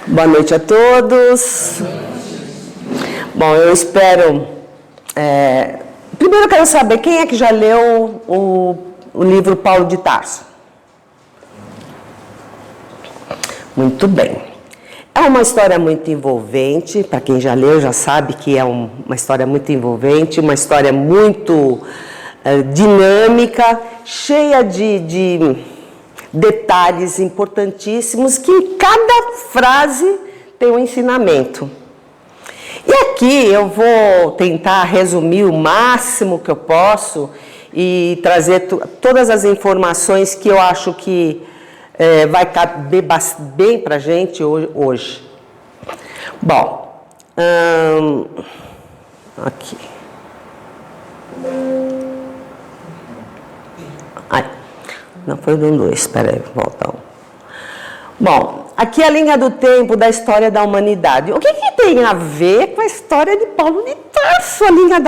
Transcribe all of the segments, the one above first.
Boa noite a todos. Bom, eu espero... Primeiro eu quero saber quem é que já leu o livro Paulo de Tarso. Muito bem. É uma história muito envolvente, para quem já leu já sabe que é uma história muito envolvente, uma história muito dinâmica, cheia de detalhes importantíssimos, que em cada frase tem um ensinamento. E aqui eu vou tentar resumir o máximo que eu posso e trazer todas as informações que eu acho que vai caber bem para a gente hoje. Bom, aqui. Não, foi o 2, espera aí, volta 1. Bom, aqui é a linha do tempo da história da humanidade. O que tem a ver com a história de Paulo de Tarso, a linha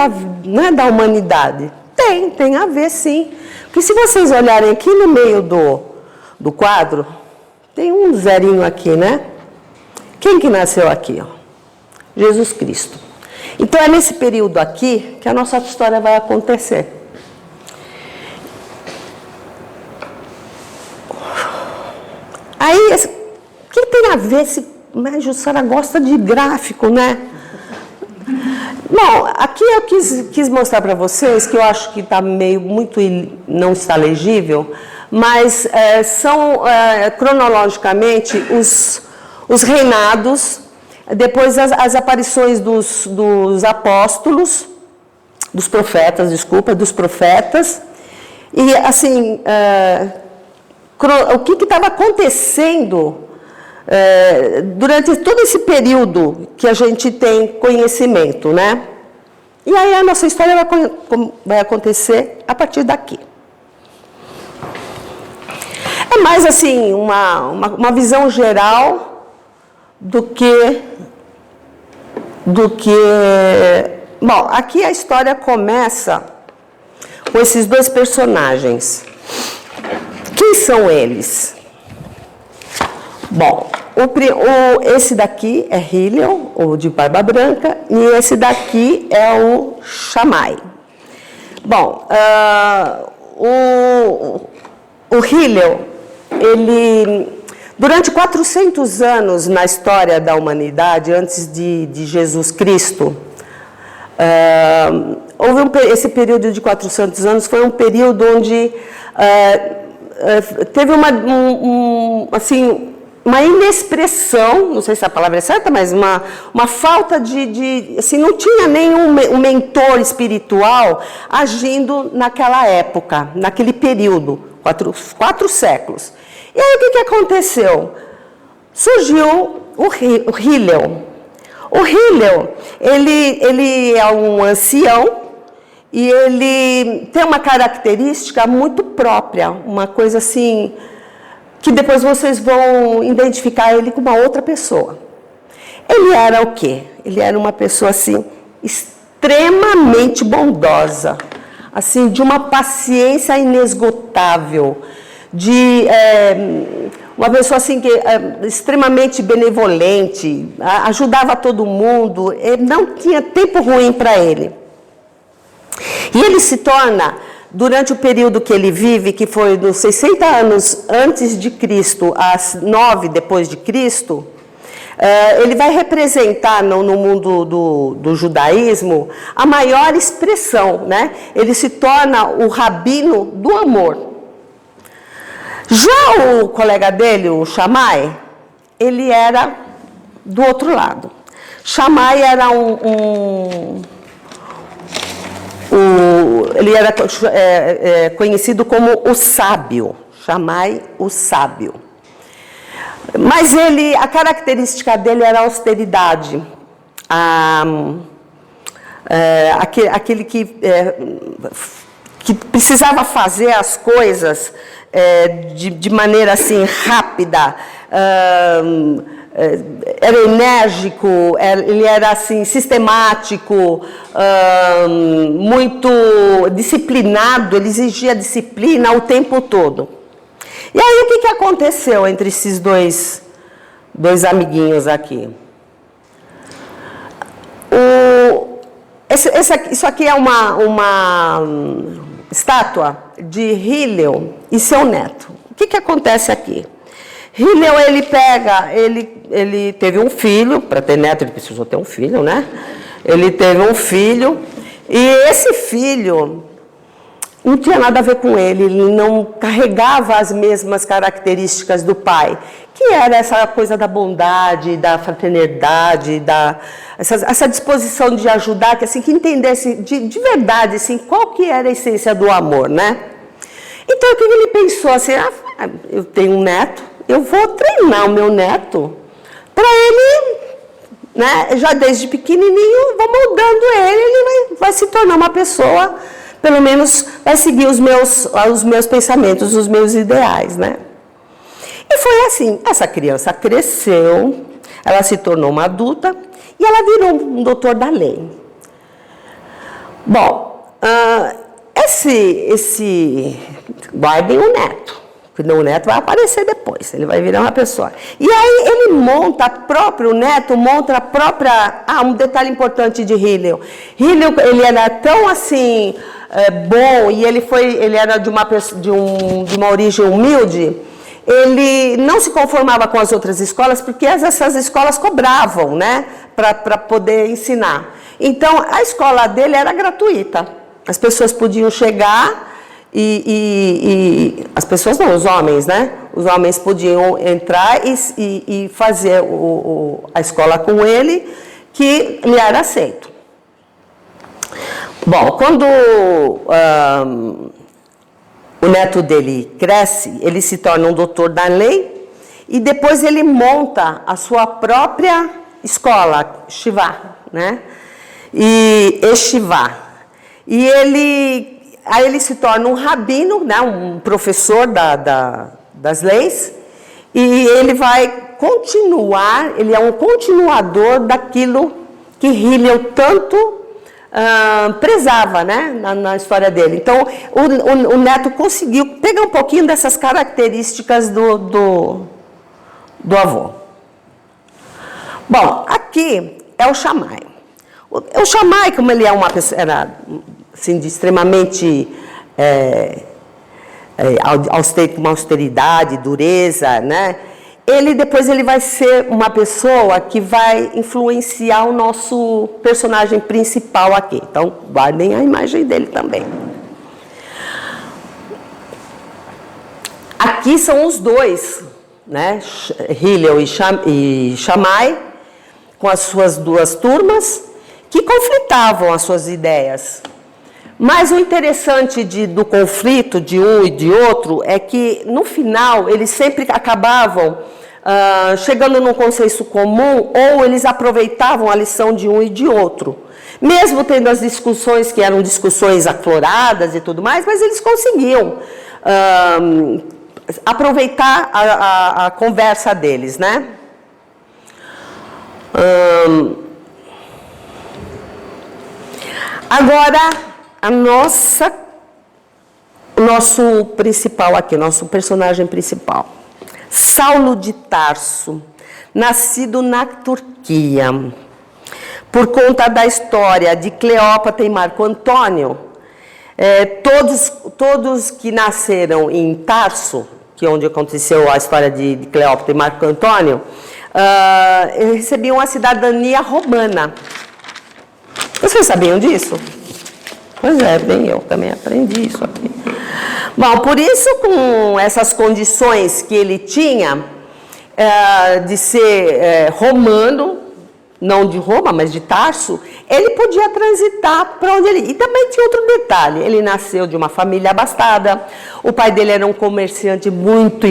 da humanidade? Tem a ver, sim. Porque se vocês olharem aqui no meio do quadro, tem um zerinho aqui, né? Quem que nasceu aqui? Ó? Jesus Cristo. Então, é nesse período aqui que a nossa história vai acontecer. Aí, o que tem a ver? Mas a Jussara gosta de gráfico, né? Bom, aqui eu quis mostrar para vocês, que eu acho que está não está legível, mas são cronologicamente os reinados, depois as aparições dos apóstolos, dos profetas, e assim... o que estava acontecendo durante todo esse período que a gente tem conhecimento, né? E aí a nossa história vai acontecer a partir daqui. É mais assim, uma visão geral do que... Bom, aqui a história começa com esses dois personagens. Quem são eles? Bom, esse daqui é Hillel, o de barba branca, e esse daqui é o Shammai. Bom, o Hillel, ele, durante 400 anos na história da humanidade, antes de Jesus Cristo, esse período de 400 anos foi um período onde... teve uma inexpressão, não sei se a palavra é certa, mas uma falta assim, não tinha nenhum mentor espiritual agindo naquela época, naquele período, quatro séculos. E aí o que aconteceu? Surgiu o Hillel. O Hillel, ele é um ancião, e ele tem uma característica muito própria, uma coisa assim, que depois vocês vão identificar ele com uma outra pessoa. Ele era o quê? Ele era uma pessoa assim, extremamente bondosa, assim, de uma paciência inesgotável, uma pessoa assim, extremamente benevolente, ajudava todo mundo, não tinha tempo ruim para ele. E ele se torna, durante o período que ele vive, que foi dos 60 anos antes de Cristo a 9 depois de Cristo, ele vai representar no mundo do judaísmo a maior expressão, né? Ele se torna o rabino do amor. Já o colega dele, o Shammai, ele era do outro lado. Shammai era ele era conhecido como o sábio, Shammai, o sábio. Mas a característica dele era a austeridade, aquele que precisava fazer as coisas de maneira assim rápida, era enérgico, ele era assim sistemático, muito disciplinado, ele exigia disciplina o tempo todo. E aí o que aconteceu entre esses dois dois amiguinhos aqui. Isso aqui é uma estátua de Hillel e seu neto. O que acontece aqui? Hillel, ele teve um filho, para ter neto ele precisou ter um filho, né? Ele teve um filho, e esse filho não tinha nada a ver com ele não carregava as mesmas características do pai, que era essa coisa da bondade, da fraternidade, essa disposição de ajudar, que entendesse de verdade assim, qual que era a essência do amor, né? Então, o que ele pensou assim, eu tenho um neto, eu vou treinar o meu neto para ele, né, já desde pequenininho, vou moldando ele vai se tornar uma pessoa, pelo menos vai seguir os meus pensamentos, os meus ideais, né? E foi assim, essa criança cresceu, ela se tornou uma adulta e ela virou um doutor da lei. Bom, guardem o neto, porque o neto vai aparecer depois, ele vai virar uma pessoa. E aí ele o neto monta a própria... um detalhe importante de Hillel. Hillel, ele era tão assim, bom, e ele era de uma origem humilde, ele não se conformava com as outras escolas, porque essas escolas cobravam, né, para poder ensinar. Então, a escola dele era gratuita. As pessoas podiam chegar as pessoas não, os homens, né? Os homens podiam entrar e fazer a escola com ele, que lhe era aceito. Bom, quando o neto dele cresce, ele se torna um doutor da lei e depois ele monta a sua própria escola, Shivá, né? E Yeshivá. E aí ele se torna um rabino, né? Um professor das leis, e ele vai continuar, ele é um continuador daquilo que Hillel tanto prezava, né, na história dele. Então, o neto conseguiu pegar um pouquinho dessas características do avô. Bom, aqui é o Shammai. O Shammai, como ele é uma pessoa, era assim, de extremamente com uma austeridade, dureza, né? Depois ele vai ser uma pessoa que vai influenciar o nosso personagem principal aqui. Então, guardem a imagem dele também. Aqui são os dois, né? Hillel e Shammai, com as suas duas turmas, que conflitavam as suas ideias. Mas o interessante do conflito de um e de outro é que, no final, eles sempre acabavam chegando num consenso comum, ou eles aproveitavam a lição de um e de outro. Mesmo tendo as discussões, que eram discussões acloradas e tudo mais, mas eles conseguiam aproveitar a conversa deles, né? Agora, o nosso principal aqui, nosso personagem principal, Saulo de Tarso, nascido na Turquia. Por conta da história de Cleópatra e Marco Antônio, todos que nasceram em Tarso, que é onde aconteceu a história de Cleópatra e Marco Antônio, recebiam a cidadania romana. Vocês sabiam disso? Pois é, bem, eu também aprendi isso aqui. Bom, por isso, com essas condições que ele tinha de ser romano, não de Roma, mas de Tarso, ele podia transitar para onde ele... E também tinha outro detalhe, ele nasceu de uma família abastada, o pai dele era um comerciante muito,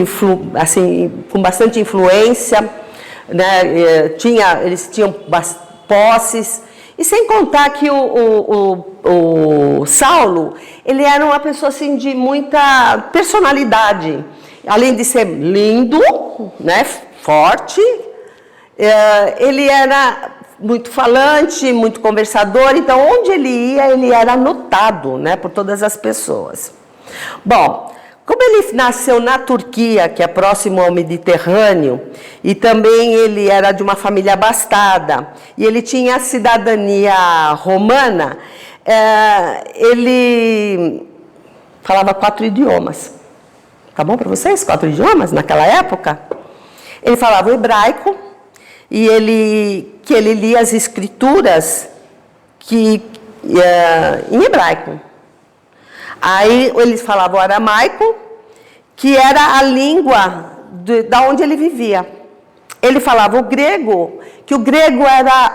com bastante influência, né? Eles tinham posses. E sem contar que o Saulo, ele era uma pessoa assim, de muita personalidade. Além de ser lindo, né, forte, ele era muito falante, muito conversador. Então, onde ele ia, ele era notado, né, por todas as pessoas. Bom, Como ele nasceu na Turquia, que é próximo ao Mediterrâneo, e também ele era de uma família abastada, e ele tinha a cidadania romana, ele falava 4 idiomas. Tá bom para vocês? 4 idiomas naquela época? Ele falava o hebraico, e ele lia as escrituras em hebraico. Aí eles falavam o aramaico, que era a língua da onde ele vivia. Ele falava o grego, que o grego era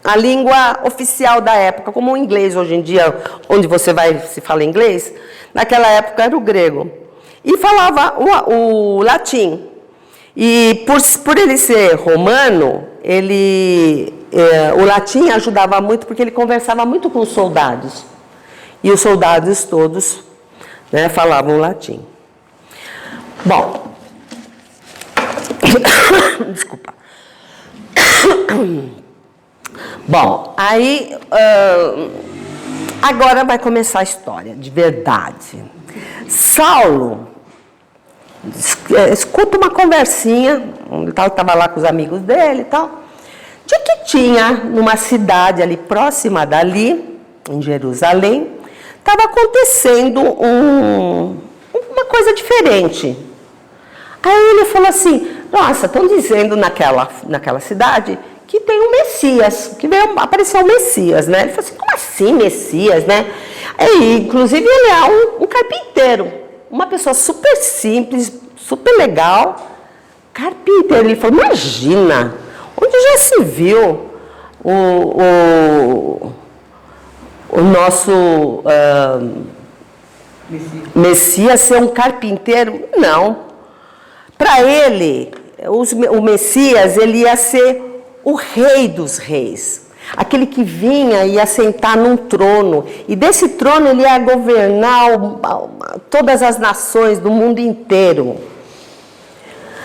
a língua oficial da época, como o inglês hoje em dia, onde você se fala inglês, naquela época era o grego. E falava o latim. E por ele ser romano, o latim ajudava muito porque ele conversava muito com os soldados. E os soldados todos, né, falavam latim. Bom, desculpa. Bom, aí agora vai começar a história de verdade. Saulo escuta uma conversinha, ele estava lá com os amigos dele e tal, de que tinha numa cidade ali próxima dali, em Jerusalém, estava acontecendo uma coisa diferente. Aí ele falou assim, nossa, estão dizendo naquela cidade que tem um Messias, que apareceu um Messias, né? Ele falou assim, como assim Messias, né? E, inclusive ele é um carpinteiro, uma pessoa super simples, super legal, carpinteiro. Ele falou, imagina, onde já se viu o nosso Messias ser um carpinteiro? Não. Para ele, o Messias, ele ia ser o rei dos reis. Aquele que vinha e ia sentar num trono. E desse trono ele ia governar todas as nações do mundo inteiro.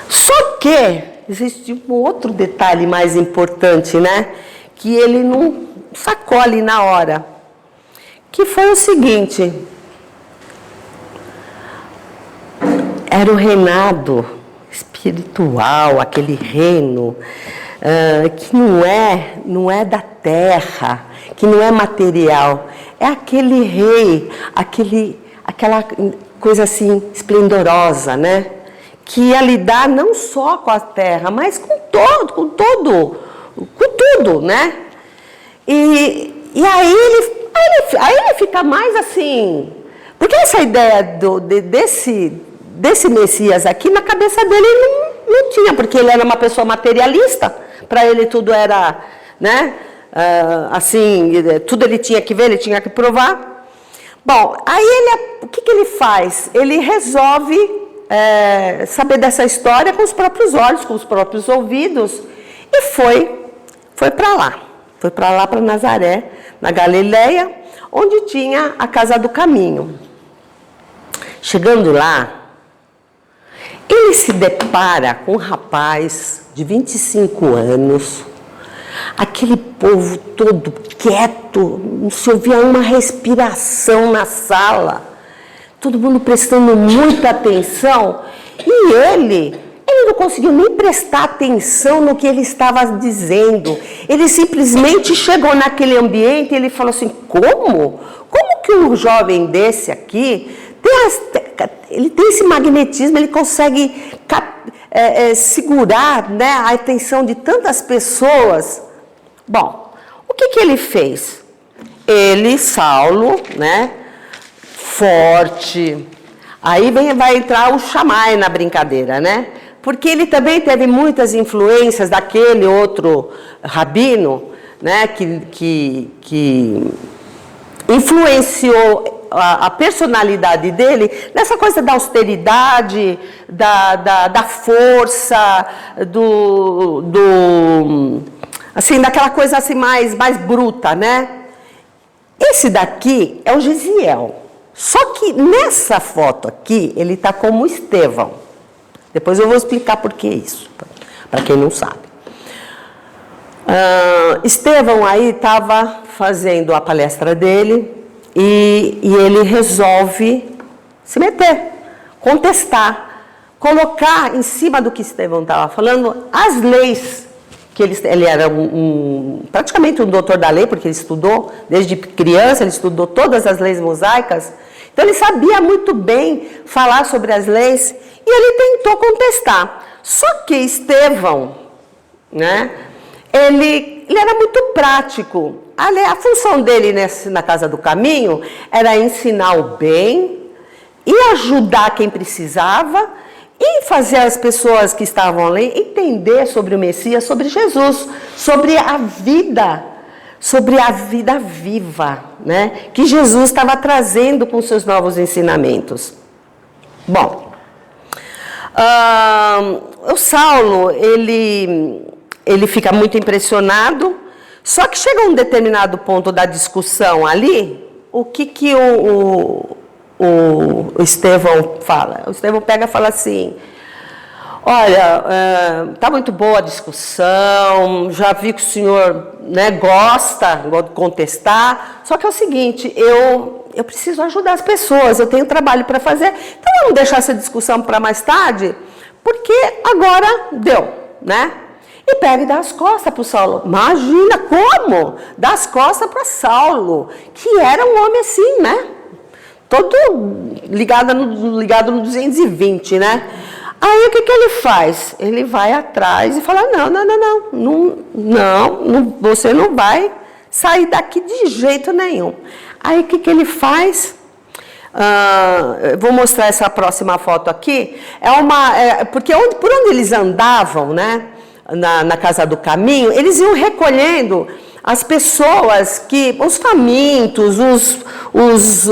Só que existe um outro detalhe mais importante, né? Que ele não sacou ali na hora. Que foi o seguinte. Era o reinado espiritual, aquele reino que não é da terra, que não é material. É aquele rei, aquela coisa assim esplendorosa, né? Que ia lidar não só com a terra, mas com tudo, né? E aí ele fica mais assim, porque essa ideia desse Messias aqui, na cabeça dele não tinha, porque ele era uma pessoa materialista, para ele tudo era, né, assim, tudo ele tinha que ver, ele tinha que provar. Bom, aí o que ele faz? Ele resolve saber dessa história com os próprios olhos, com os próprios ouvidos, e foi para lá. Foi para lá, para Nazaré, na Galileia, onde tinha a Casa do Caminho. Chegando lá, ele se depara com um rapaz de 25 anos, aquele povo todo quieto, não se ouvia uma respiração na sala, todo mundo prestando muita atenção, e ele não conseguiu nem prestar atenção no que ele estava dizendo. Ele simplesmente chegou naquele ambiente e ele falou assim, como? Como que um jovem desse aqui ele tem esse magnetismo, ele consegue segurar, né, a atenção de tantas pessoas? Bom, o que ele fez? Ele, Saulo, né, forte, aí vai entrar o Shammai na brincadeira, né? Porque ele também teve muitas influências daquele outro rabino, né, que influenciou a personalidade dele nessa coisa da austeridade, da força, assim, daquela coisa assim mais bruta, né? Esse daqui é o Gesiel. Só que nessa foto aqui, ele está como Estevão. Depois eu vou explicar por que isso, para quem não sabe. Estevão aí estava fazendo a palestra dele e ele resolve se meter contestar, colocar em cima do que Estevão estava falando as leis, que ele era praticamente um doutor da lei, porque ele estudou, desde criança, ele estudou todas as leis mosaicas, então ele sabia muito bem falar sobre as leis, e ele tentou contestar. Só que Estevão, né, ele era muito prático. A função dele na Casa do Caminho era ensinar o bem e ajudar quem precisava e fazer as pessoas que estavam ali entender sobre o Messias, sobre Jesus, sobre a vida viva, né, que Jesus estava trazendo com seus novos ensinamentos. Bom, o Saulo, ele fica muito impressionado, só que chega a um determinado ponto da discussão ali, o que o Estevão fala? O Estevão pega e fala assim, olha, tá muito boa a discussão, já vi que o senhor, né, gosta de contestar, só que é o seguinte, eu preciso ajudar as pessoas, eu tenho trabalho para fazer, então vamos deixar essa discussão para mais tarde, porque agora deu, né? E pega e dá as costas para o Saulo. Imagina como? Dá as costas para Saulo, que era um homem assim, né? Todo ligado no 220, né? Aí o que ele faz? Ele vai atrás e fala, não, você não vai sair daqui de jeito nenhum. Aí o que ele faz? Vou mostrar essa próxima foto aqui. Porque por onde eles andavam, né? Na Casa do Caminho, eles iam recolhendo as pessoas os famintos, os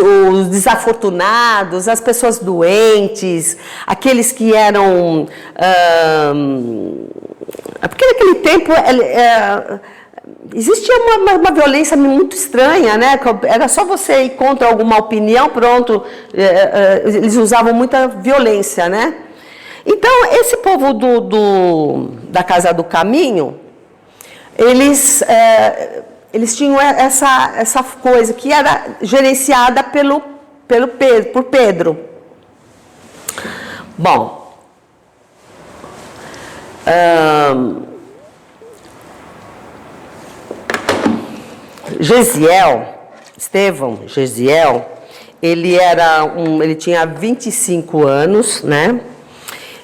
desafortunados, as pessoas doentes, aqueles que eram... porque naquele tempo existia uma violência muito estranha, né? Era só você ir contra alguma opinião, pronto, eles usavam muita violência, né? Então, esse povo da Casa do Caminho, eles tinham essa coisa que era gerenciada por Pedro. Bom, Estevão Gesiel, ele tinha 25 anos, né?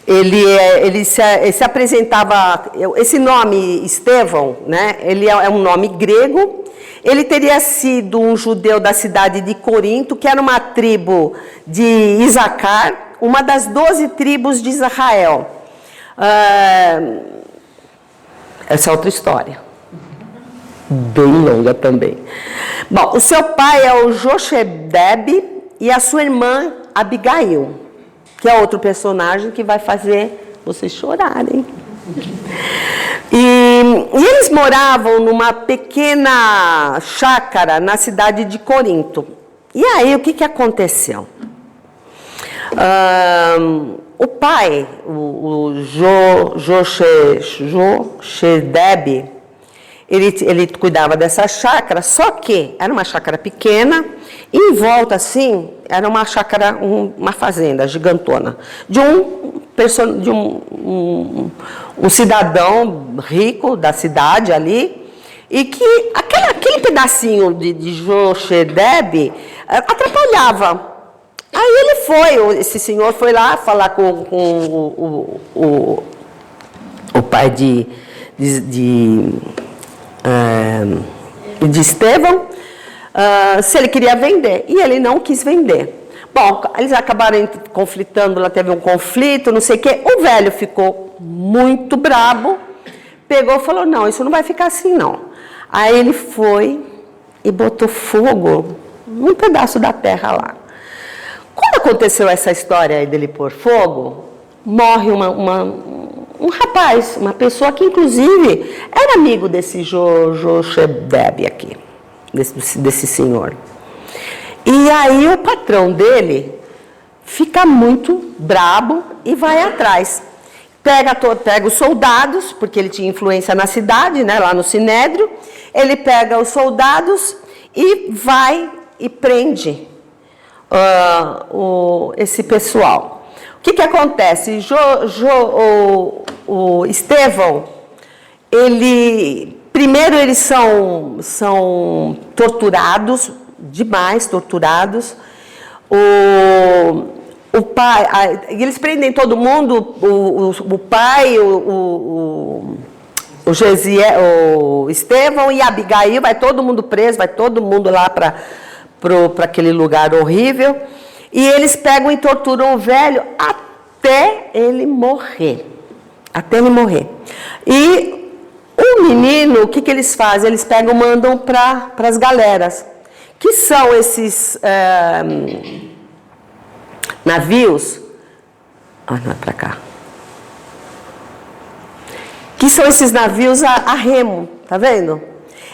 Ele se apresentava, esse nome Estevão, né, ele é um nome grego, ele teria sido um judeu da cidade de Corinto, que era uma tribo de Isacar, uma das 12 tribos de Israel. Essa é outra história, bem longa também. Bom, o seu pai é o Jochebed e a sua irmã Abigail, que é outro personagem que vai fazer vocês chorarem. E eles moravam numa pequena chácara na cidade de Corinto. E aí, o que aconteceu? O pai, o Jochebed, ele cuidava dessa chácara, só que era uma chácara pequena, e em volta, assim, era uma chácara, uma fazenda gigantona, de um cidadão rico da cidade ali, e que aquele pedacinho de Jochebed atrapalhava. Aí esse senhor foi lá falar com o pai de Estevão, se ele queria vender, e ele não quis vender. Bom, eles acabaram conflitando, lá teve um conflito, não sei o quê. O velho ficou muito brabo, pegou e falou, não, isso não vai ficar assim, não. Aí ele foi e botou fogo num pedaço da terra lá. Quando aconteceu essa história aí dele pôr fogo, morre um rapaz, uma pessoa que, inclusive, era amigo desse Jochebed aqui, desse senhor. E aí o patrão dele fica muito brabo e vai atrás. Pega os soldados, porque ele tinha influência na cidade, né, lá no Sinédrio. Ele pega os soldados e vai e prende esse pessoal. O que acontece? O Estevão, primeiro eles são torturados, demais torturados. O pai, eles prendem todo mundo, o pai, o Estevão e a Abigail, vai todo mundo preso, vai todo mundo lá para aquele lugar horrível. E eles pegam e torturam o velho até ele morrer. Até ele morrer. E o menino, o que eles fazem? Eles pegam e mandam para as galeras, que são esses navios. Não é para cá. Que são esses navios a remo, tá vendo?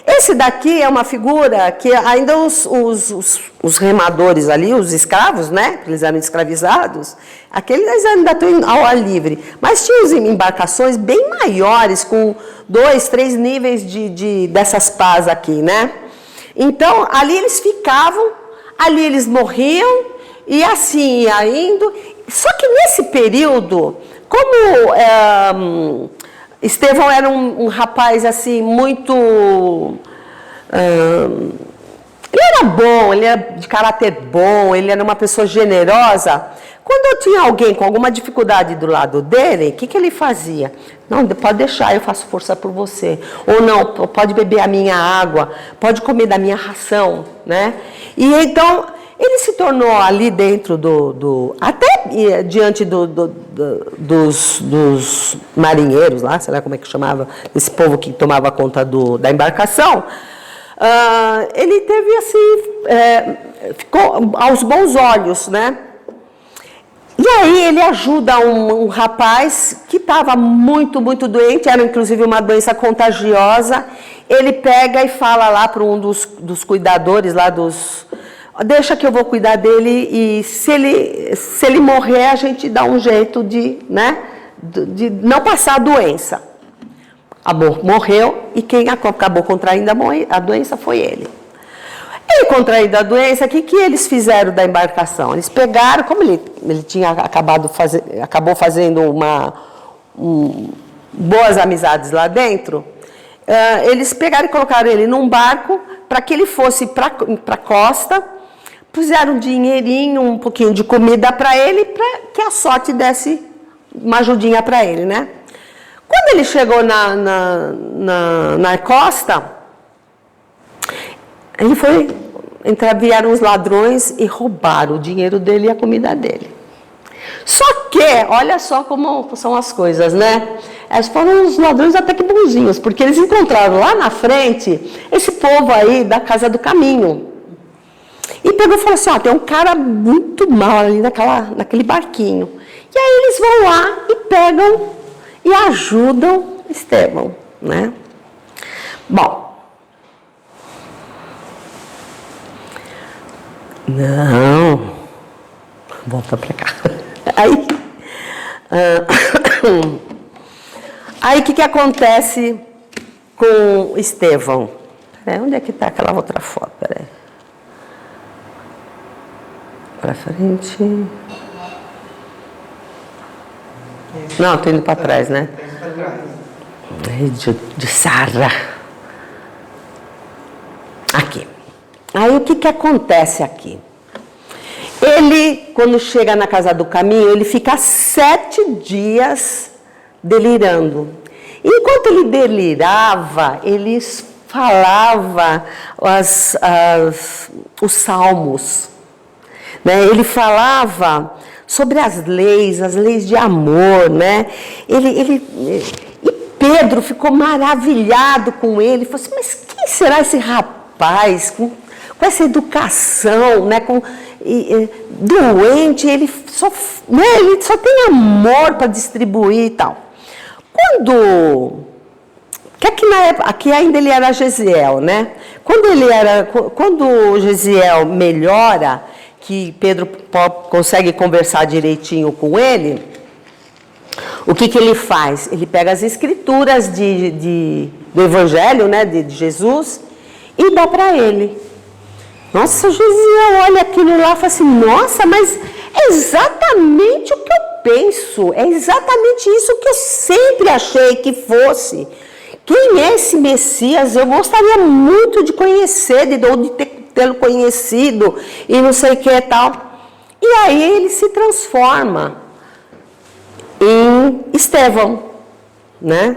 Esse daqui é uma figura que ainda os remadores ali, os escravos, né? Eles eram escravizados, aqueles ainda estão ao ar livre. Mas tinha embarcações bem maiores, com 2, 3 níveis dessas pás aqui, né? Então, ali eles ficavam, ali eles morriam, e assim ia indo. Só que nesse período, como Estevão era um rapaz assim muito... ele era bom, ele era de caráter bom, ele era uma pessoa generosa. Quando eu tinha alguém com alguma dificuldade do lado dele, o que ele fazia? Não, pode deixar, eu faço força por você. Ou não, pode beber a minha água, pode comer da minha ração, né? E então, ele se tornou ali dentro até diante dos marinheiros lá, sei lá como é que chamava, esse povo que tomava conta da embarcação. Ele teve assim, ficou aos bons olhos, né? E aí ele ajuda um rapaz que estava muito, muito doente, era inclusive uma doença contagiosa. Ele pega e fala lá para um dos cuidadores lá deixa que eu vou cuidar dele, e se ele morrer, a gente dá um jeito de não passar a doença. Morreu, e quem acabou contraindo a doença foi ele. Ele contraindo a doença, o que eles fizeram da embarcação? Eles pegaram, como ele tinha acabou fazendo boas amizades lá dentro, eles pegaram e colocaram ele num barco para que ele fosse para a costa, puseram um dinheirinho, um pouquinho de comida para ele, para que a sorte desse uma ajudinha para ele, né? Quando ele chegou na costa, vieram os ladrões e roubaram o dinheiro dele e a comida dele. Só que, olha só como são as coisas, né? Eles foram os ladrões até que bonzinhos, porque eles encontraram lá na frente esse povo aí da Casa do Caminho. E pegou e falou assim, tem um cara muito mal ali naquele barquinho. E aí eles vão lá e pegam e ajudam Estevão, né? Bom. Não. Volta para cá. Aí o que acontece com Estevão? Onde é que está aquela outra foto? Peraí. Para frente. Não, estou indo para trás, né? De Sara. Aqui. Aí o que acontece aqui? Ele, quando chega na Casa do Caminho, ele fica 7 dias delirando. Enquanto ele delirava, ele falava os salmos. Né? Ele falava sobre as leis de amor, né? E Pedro ficou maravilhado com ele, falou assim, mas quem será esse rapaz com essa educação, né? Doente, ele só tem amor para distribuir e tal. Aqui ainda ele era Gesiel, né? Quando Gesiel melhora, que Pedro consegue conversar direitinho com ele, o que ele faz? Ele pega as escrituras do Evangelho, né, de Jesus, e dá para ele. Nossa, Gesiel olha aquilo lá e fala assim, nossa, mas É exatamente o que eu penso, é exatamente isso que eu sempre achei que fosse. Quem é esse Messias? Eu gostaria muito de conhecer, ou de tê-lo conhecido, e não sei o que e tal. E aí ele se transforma em Estevão, né?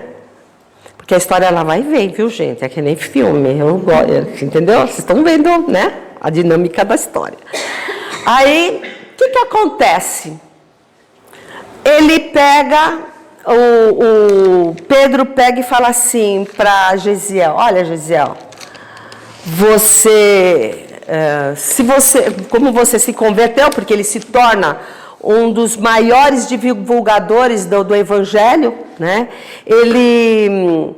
Porque a história ela vai e vem, viu, gente? É que nem filme, entendeu? Vocês estão vendo, né? A dinâmica da história. Aí, o que acontece? Ele pega, o Pedro pega e fala assim para Gesiel: olha, Gesiel, como você se converteu, porque ele se torna um dos maiores divulgadores do Evangelho, né? Ele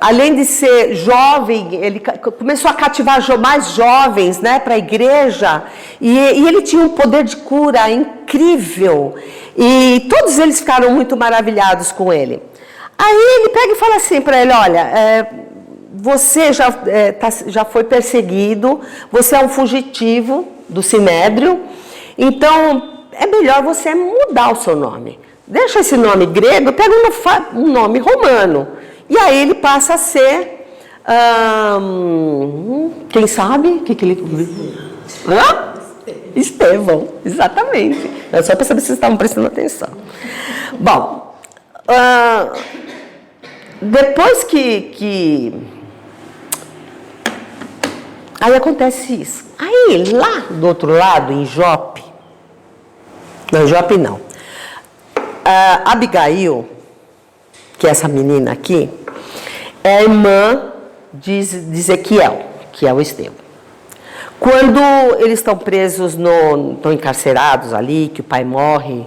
além de ser jovem, ele começou a cativar mais jovens, né, para a igreja, e ele tinha um poder de cura incrível, e todos eles ficaram muito maravilhados com ele. Aí ele pega e fala assim para ele: olha, você já foi perseguido, você é um fugitivo do Sinédrio, então é melhor você mudar o seu nome. Deixa esse nome grego, pega um nome romano. E aí ele passa a ser, quem sabe? O que ele... Estevão, exatamente. É só para saber se vocês estavam prestando atenção. Bom, depois que... Aí acontece isso. Aí lá do outro lado, em Jope... Não, Jope não. Abigail, que é essa menina aqui, é a irmã de Ezequiel, que é o Estevão. Quando eles estão presos, estão encarcerados ali, que o pai morre,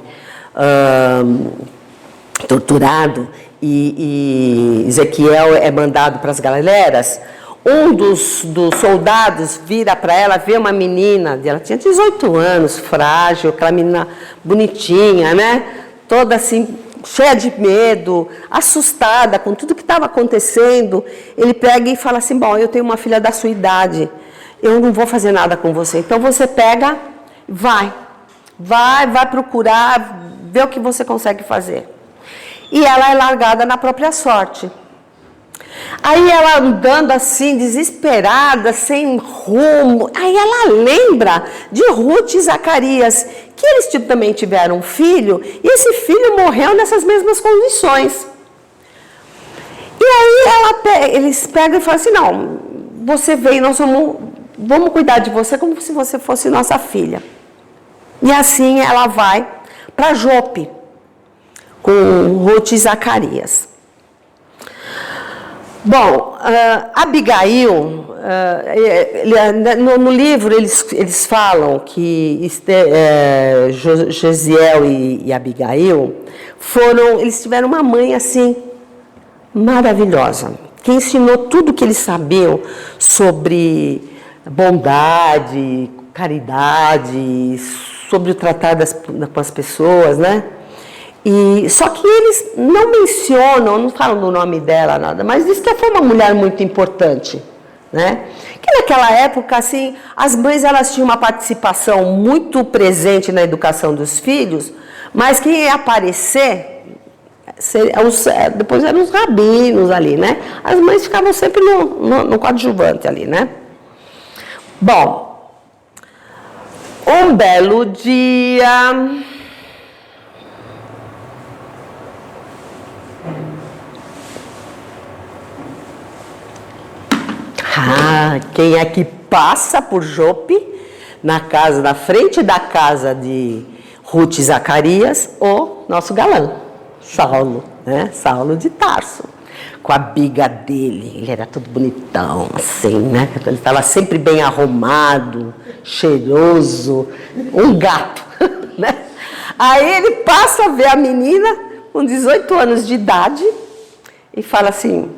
torturado, e Ezequiel é mandado para as galeras, um dos soldados vira para ela, vê uma menina, ela tinha 18 anos, frágil, aquela menina bonitinha, né? Toda assim, cheia de medo, assustada com tudo que estava acontecendo. Ele pega e fala assim: bom, eu tenho uma filha da sua idade, eu não vou fazer nada com você. Então você pega, vai procurar, vê o que você consegue fazer. E ela é largada na própria sorte. Aí ela andando assim, desesperada, sem rumo, aí ela lembra de Ruth e Zacarias, que eles também tiveram um filho, e esse filho morreu nessas mesmas condições. E aí eles pegam e falam assim: não, você veio, nós vamos cuidar de você como se você fosse nossa filha. E assim ela vai para Jope, com Ruth e Zacarias. Bom, Abigail, no livro eles falam que Gesiel e Abigail eles tiveram uma mãe assim, maravilhosa, que ensinou tudo o que eles sabiam sobre bondade, caridade, sobre o tratar com as pessoas, né? Só que eles não mencionam, não falam do nome dela, nada, mas diz que foi uma mulher muito importante, né? Que naquela época, assim, as mães elas tinham uma participação muito presente na educação dos filhos, mas quem ia aparecer, depois eram os rabinos ali, né? As mães ficavam sempre no coadjuvante ali, né? Bom, um belo dia... quem é que passa por Jope, na frente da casa de Ruth e Zacarias? O nosso galã, Saulo, né? Saulo de Tarso, com a biga dele. Ele era todo bonitão, assim, né? Ele estava sempre bem arrumado, cheiroso, um gato, né? Aí ele passa a ver a menina com 18 anos de idade e fala assim: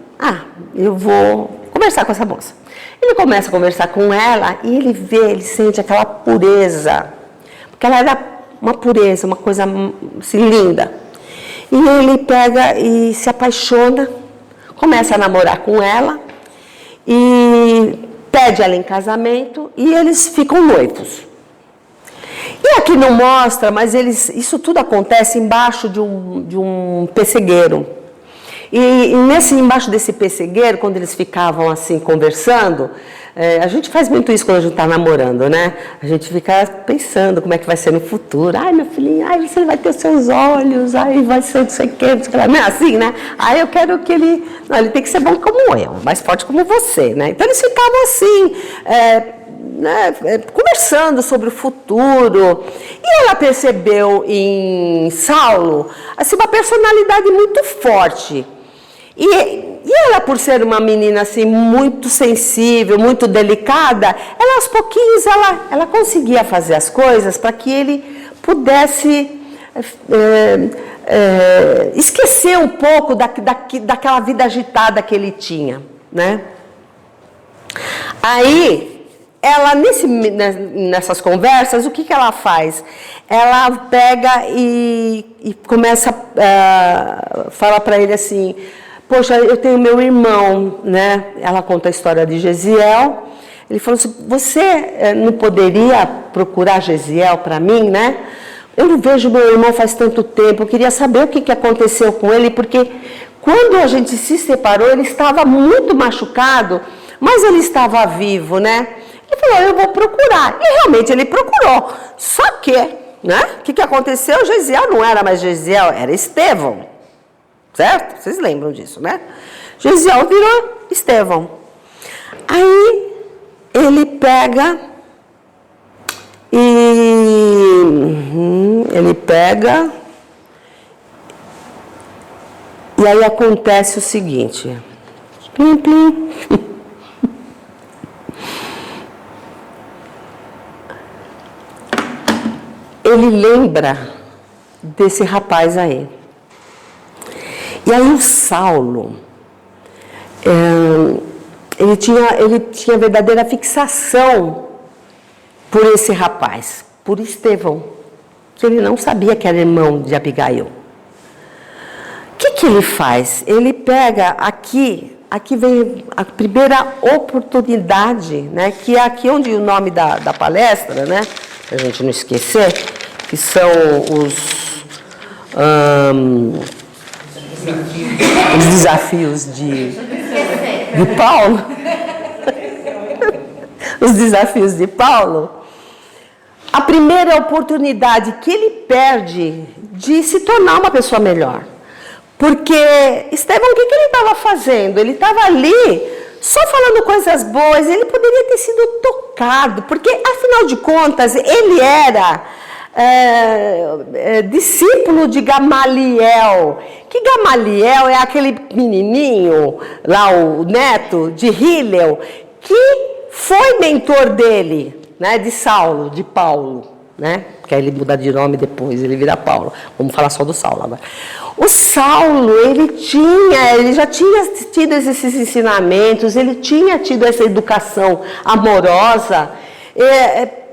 eu vou conversar com essa moça. Ele começa a conversar com ela e ele sente aquela pureza, porque ela era uma pureza, uma coisa assim, linda. E ele pega e se apaixona, começa a namorar com ela e pede ela em casamento e eles ficam noivos. E aqui não mostra, mas isso tudo acontece embaixo de um pessegueiro. E embaixo desse pessegueiro, quando eles ficavam assim conversando, a gente faz muito isso quando a gente está namorando, né? A gente fica pensando como é que vai ser no futuro. Ai, meu filhinho, ai, você vai ter os seus olhos, ai, vai ser não sei o quê, não sei o que. Não é assim, né? Ai, eu quero que ele... Não, ele tem que ser bom como eu, mais forte como você, né? Então eles ficavam assim, conversando sobre o futuro. E ela percebeu em Saulo assim, uma personalidade muito forte. E ela, por ser uma menina assim, muito sensível, muito delicada, ela aos pouquinhos ela conseguia fazer as coisas para que ele pudesse esquecer um pouco daquela vida agitada que ele tinha, né? Aí, ela nessas conversas, o que ela faz? Ela pega e começa a falar para ele assim: poxa, eu tenho meu irmão, né? Ela conta a história de Gesiel. Ele falou assim: você não poderia procurar Gesiel para mim, né? Eu não vejo meu irmão faz tanto tempo, eu queria saber o que aconteceu com ele, porque quando a gente se separou, ele estava muito machucado, mas ele estava vivo, né? Ele falou: eu vou procurar. E realmente ele procurou. Só que, né? O que aconteceu? Gesiel não era mais Gesiel, era Estevão. Certo? Vocês lembram disso, né? Gesiel virou Estevão. Aí ele pega e aí acontece o seguinte. Plim, plim. Ele lembra desse rapaz aí. E aí o Saulo, ele tinha verdadeira fixação por esse rapaz, por Estevão, que ele não sabia que era irmão de Abigail. O que ele faz? Ele pega aqui vem a primeira oportunidade, né, que é aqui onde o nome da palestra, né, para a gente não esquecer, que são os desafios de Paulo. Os desafios de Paulo. A primeira oportunidade que ele perde de se tornar uma pessoa melhor. Porque Estevão, o que ele estava fazendo? Ele estava ali só falando coisas boas, ele poderia ter sido tocado, porque, afinal de contas, ele era discípulo de Gamaliel. Que Gamaliel é aquele menininho, lá o neto de Hillel, que foi mentor dele, né, de Saulo, de Paulo, né? Porque aí ele muda de nome depois, ele vira Paulo. Vamos falar só do Saulo agora. O Saulo, ele já tinha tido esses ensinamentos, ele tinha tido essa educação amorosa.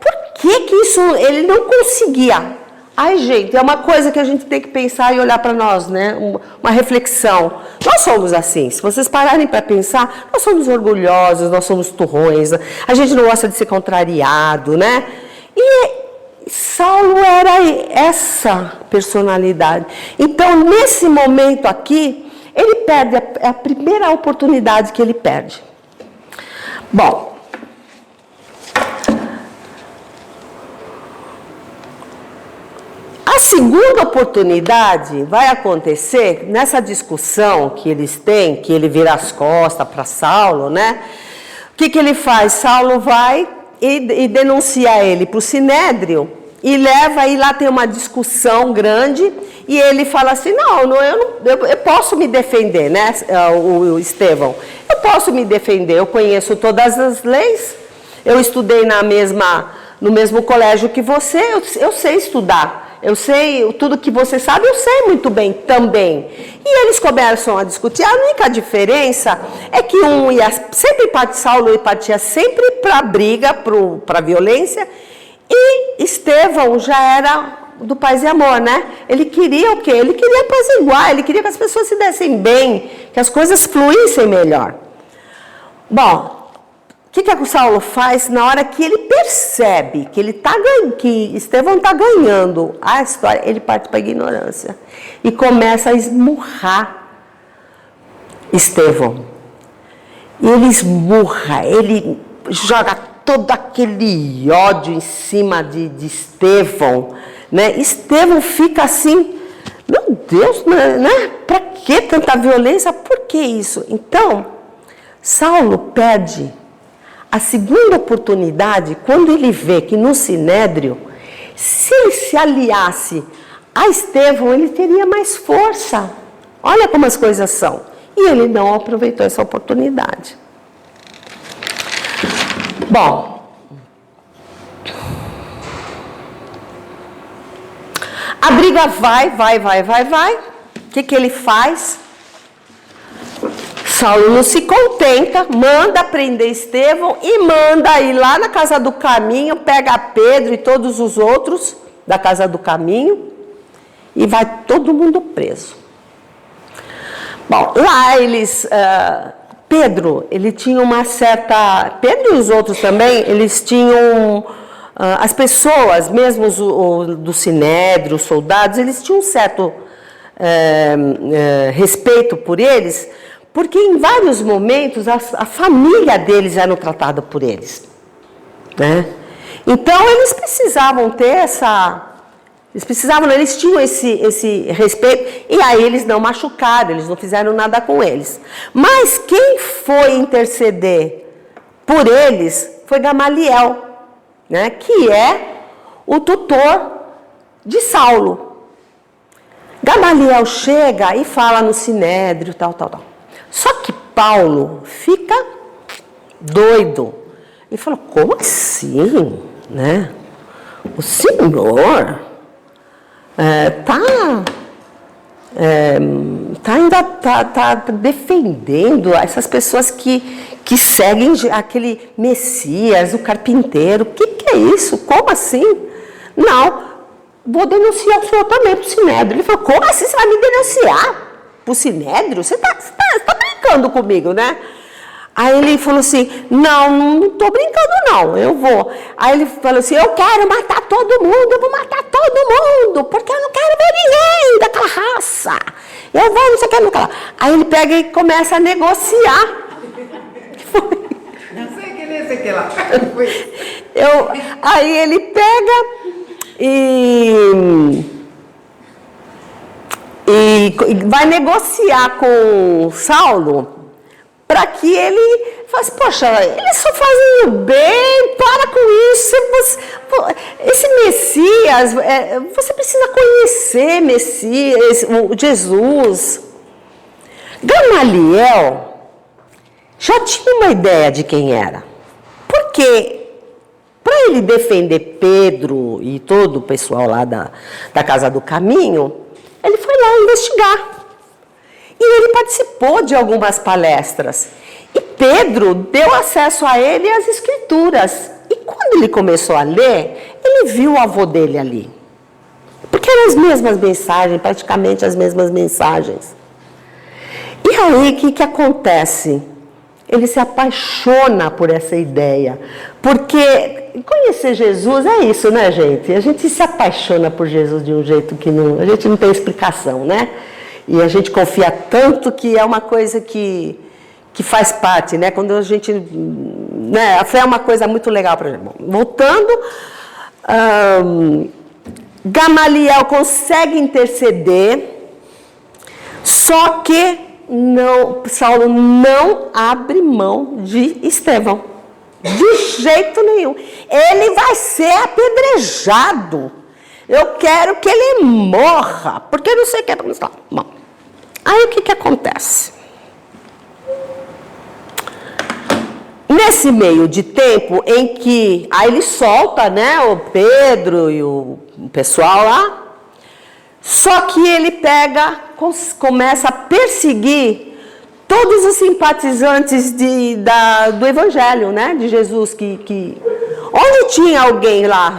Por que isso ele não conseguia? Ai, gente, é uma coisa que a gente tem que pensar e olhar para nós, né? Uma reflexão. Nós somos assim, se vocês pararem para pensar, nós somos orgulhosos, nós somos turrões, a gente não gosta de ser contrariado, né? E Saulo era essa personalidade. Então, nesse momento aqui, ele perde, é a primeira oportunidade que ele perde. Bom, a segunda oportunidade vai acontecer nessa discussão que eles têm, que ele vira as costas para Saulo, né? O que ele faz? Saulo vai e denuncia ele para o Sinédrio e leva, e lá tem uma discussão grande, e ele fala assim: eu posso me defender, né? O Estevão, eu posso me defender, eu conheço todas as leis, eu estudei no mesmo colégio que você, eu sei estudar. Eu sei tudo que você sabe, eu sei muito bem também. E eles começam a discutir. A única diferença é que um ia sempre Saulo partia sempre para a briga, para a violência, e Estevão já era do paz e amor, né? Ele queria o quê? Ele queria apaziguar, ele queria que as pessoas se dessem bem, que as coisas fluíssem melhor. Bom, o que o Saulo faz na hora que ele percebe que Estevão está ganhando a história? Ele parte para a ignorância e começa a esmurrar Estevão. E ele esmurra, ele joga todo aquele ódio em cima de Estevão, né? Estevão fica assim, meu Deus, né? Para que tanta violência? Por que isso? Então, Saulo perde a segunda oportunidade quando ele vê que no Sinédrio, se ele se aliasse a Estevão, ele teria mais força. Olha como as coisas são. E ele não aproveitou essa oportunidade. Bom, a briga vai. O que ele faz? Saulo não se contenta, manda prender Estevão e manda ir lá na Casa do Caminho, pega Pedro e todos os outros da Casa do Caminho e vai todo mundo preso. Bom, lá eles... Pedro, ele tinha uma certa... Pedro e os outros também, eles tinham... as pessoas, mesmo do Sinédrio, os soldados, eles tinham um certo respeito por eles, porque em vários momentos a família deles era tratada por eles, né? Então eles precisavam ter eles tinham esse respeito, e aí eles não machucaram, eles não fizeram nada com eles. Mas quem foi interceder por eles foi Gamaliel, né? Que é o tutor de Saulo. Gamaliel chega e fala no Sinédrio, tal. Só que Paulo fica doido. Ele fala, como assim, né? O senhor tá defendendo essas pessoas que seguem aquele Messias, o carpinteiro. O que é isso? Como assim? Não, vou denunciar o senhor também para o Sinédrio. Ele falou, como assim você vai me denunciar para o Sinédrio? Você tá brincando comigo, né? Aí ele falou assim, não estou brincando não, eu vou. Aí ele falou assim, eu quero matar todo mundo, eu vou matar todo mundo, porque eu não quero ver ninguém daquela raça. Eu vou, não sei o que, não sei o que. Aí ele pega e começa a negociar. Não sei o que lá. Aí ele pega e vai negociar com Saulo, para que ele faça, poxa, eles só fazem o bem, para com isso. Esse Messias, você precisa conhecer Messias, o Jesus. Gamaliel já tinha uma ideia de quem era. Porque, para ele defender Pedro e todo o pessoal lá da Casa do Caminho, ele foi lá investigar. E ele participou de algumas palestras. E Pedro deu acesso a ele às Escrituras. E quando ele começou a ler, ele viu o avô dele ali. Porque eram as mesmas mensagens, praticamente as mesmas mensagens. E aí, o que acontece? Ele se apaixona por essa ideia. Porque conhecer Jesus é isso, né, gente? A gente se apaixona por Jesus de um jeito que a gente não tem explicação, né? E a gente confia tanto que é uma coisa que faz parte, né? Quando a gente... Né? A fé é uma coisa muito legal para a gente. Bom, voltando, Gamaliel consegue interceder, só que Saulo não abre mão de Estevão. De jeito nenhum. Ele vai ser apedrejado. Eu quero que ele morra, porque não sei o que é para mostrar. Bom, aí o que acontece? Nesse meio de tempo em que aí ele solta, né, o Pedro e o pessoal lá, só que ele começa a perseguir todos os simpatizantes do Evangelho, né, de Jesus, onde tinha alguém lá,